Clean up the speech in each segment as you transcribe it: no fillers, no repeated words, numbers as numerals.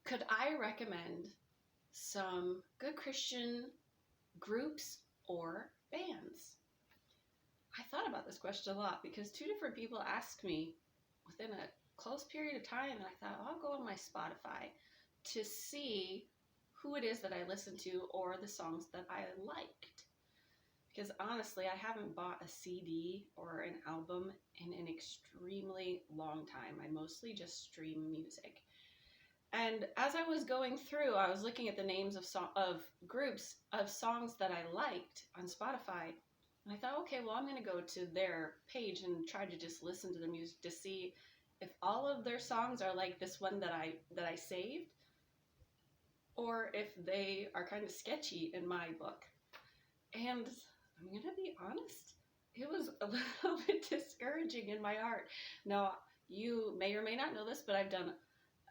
could I recommend some good Christian groups or bands? I thought about this question a lot because two different people asked me within a close period of time, and I thought, I'll go on my Spotify to see who it is that I listen to or the songs that I liked. Because honestly, I haven't bought a CD or an album in an extremely long time. I mostly just stream music. And as I was going through, I was looking at the names of groups of songs that I liked on Spotify. And I thought, okay, well, I'm going to go to their page and try to just listen to the music to see if all of their songs are like this one that I saved, or if they are kind of sketchy in my book. And I'm going to be honest, it was a little bit discouraging in my heart. Now, you may or may not know this, but I've done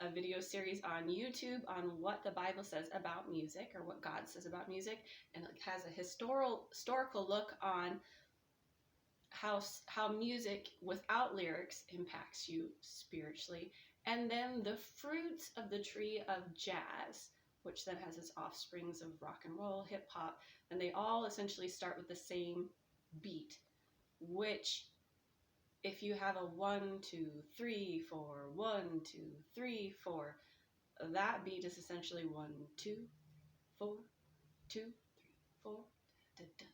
a video series on YouTube on what the Bible says about music, or what God says about music, and it has a historical look on how music without lyrics impacts you spiritually, and then the fruits of the tree of jazz, which then has its offsprings of rock and roll, hip hop, and they all essentially start with the same beat, which if you have a 1, 2, 3, 4, 1, 2, 3, 4, that beat is essentially 1, 2, 4, 2, 3, 4. Da, da,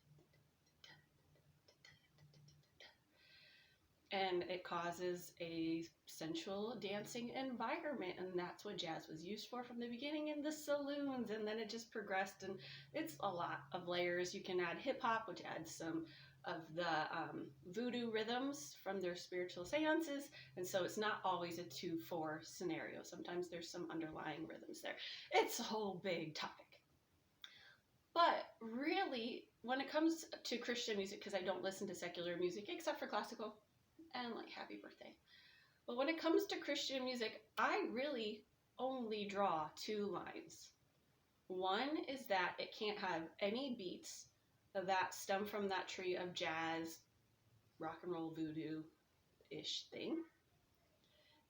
and it causes a sensual dancing environment, and that's what jazz was used for from the beginning in the saloons, and then it just progressed, and it's a lot of layers. You can add hip-hop, which adds some of the voodoo rhythms from their spiritual seances, and so it's not always a 2/4 scenario. Sometimes there's some underlying rhythms there. It's a whole big topic. But really, when it comes to Christian music, because I don't listen to secular music except for classical and like Happy Birthday, but when it comes to Christian music, I really only draw 2 lines. One is that it can't have any beats that stem from that tree of jazz, rock and roll, voodoo-ish thing.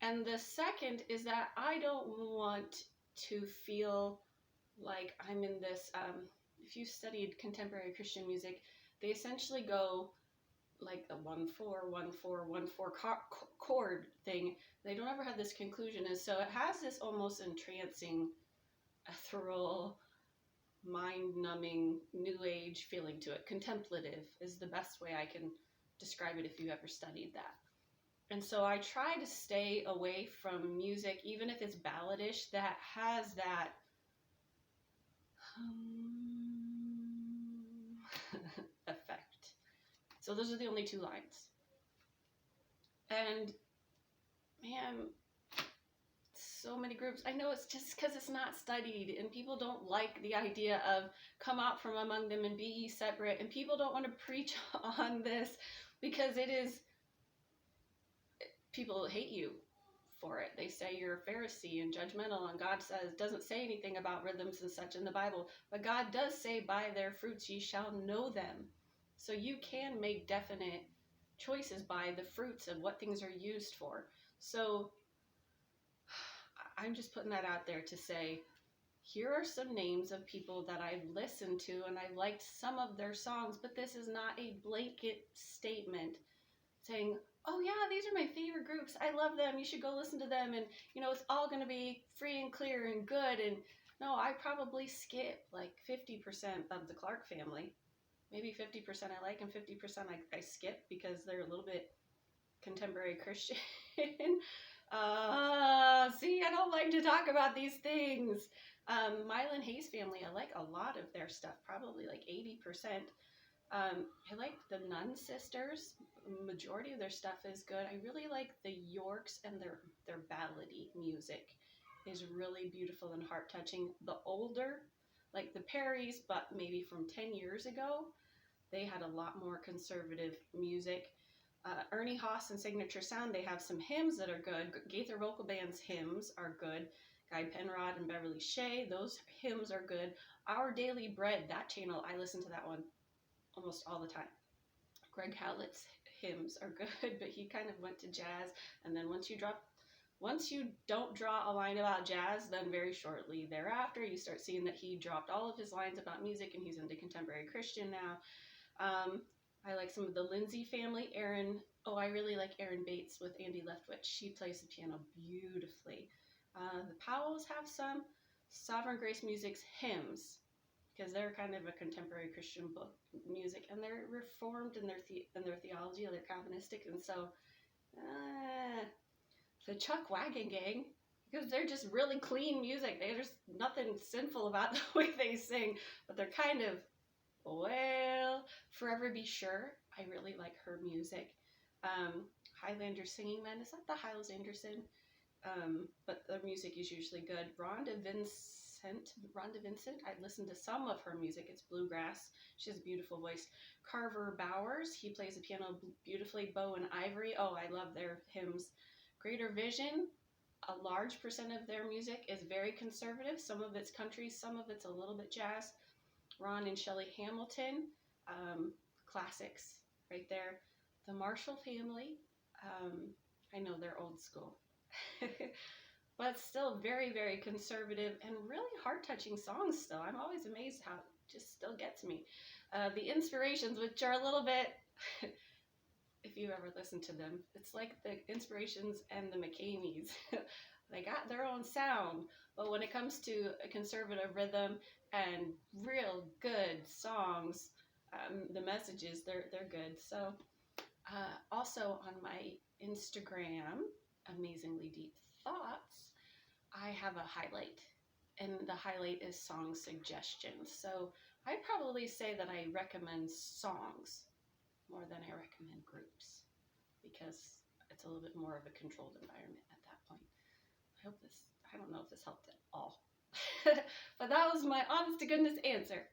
And the second is that I don't want to feel like I'm in this, if you studied contemporary Christian music, they essentially go like a 1/4, 1/4, 1/4 chord thing. They don't ever have this conclusion, and so it has this almost entrancing, ethereal, mind-numbing, new age feeling to it. Contemplative is the best way I can describe it if you ever studied that. And so I try to stay away from music, even if it's balladish, that has that effect. So those are the only 2 lines. And man, so many groups. I know it's just because it's not studied, and people don't like the idea of come out from among them and be ye separate, and people don't want to preach on this because it is, people hate you for it. They say you're a Pharisee and judgmental, and God doesn't say anything about rhythms and such in the Bible, but God does say, by their fruits ye shall know them. So you can make definite choices by the fruits of what things are used for. So I'm just putting that out there to say, here are some names of people that I've listened to and I've liked some of their songs, but this is not a blanket statement saying, oh yeah, these are my favorite groups, I love them, you should go listen to them, and you know, it's all going to be free and clear and good. And no, I probably skip like 50% of the Clark family. Maybe 50% I like and 50% I skip because they're a little bit contemporary Christian. See, I don't like to talk about these things. Mylan Hayes family, I like a lot of their stuff, probably like 80%. I like the Nun Sisters. Majority of their stuff is good. I really like the Yorks, and their ballady music is really beautiful and heart-touching. The older, like the Perrys, but maybe from 10 years ago, they had a lot more conservative music. Ernie Haas and Signature Sound, they have some hymns that are good. Gaither Vocal Band's hymns are good. Guy Penrod and Beverly Shea, those hymns are good. Our Daily Bread, that channel, I listen to that one almost all the time. Greg Hallett's hymns are good, but he kind of went to jazz, and then once you drop Once you don't draw a line about jazz, then very shortly thereafter, you start seeing that he dropped all of his lines about music and he's into contemporary Christian now. I like some of the Lindsay family. I really like Aaron Bates with Andy Leftwich. She plays the piano beautifully. The Powells have some. Sovereign Grace Music's hymns, because they're kind of a contemporary Christian book music, and they're reformed in their theology, they're Calvinistic, and so the Chuck Wagon Gang, because they're just really clean music. There's nothing sinful about the way they sing, but they're kind of, well, Forever Be Sure. I really like her music. Highlander Singing Men, is that the Hyles Anderson? But the music is usually good. Rhonda Vincent, I listened to some of her music. It's bluegrass. She has a beautiful voice. Carver Bowers, he plays the piano beautifully. Bow and Ivory, oh, I love their hymns. Greater Vision, a large percent of their music is very conservative. Some of it's country, some of it's a little bit jazz. Ron and Shelley Hamilton, classics right there. The Marshall family, I know they're old school, but still very, very conservative and really heart-touching songs still. I'm always amazed how it just still gets me. The Inspirations, which are a little bit, if you ever listen to them, it's like the Inspirations and the McCameys. They got their own sound, but when it comes to a conservative rhythm and real good songs, the messages, they're good. So also on my Instagram, Amazingly Deep Thoughts, I have a highlight, and the highlight is song suggestions. So I'd probably say that I recommend songs more than I recommend groups, because it's a little bit more of a controlled environment at that point. I don't know if this helped at all. But that was my honest to goodness answer.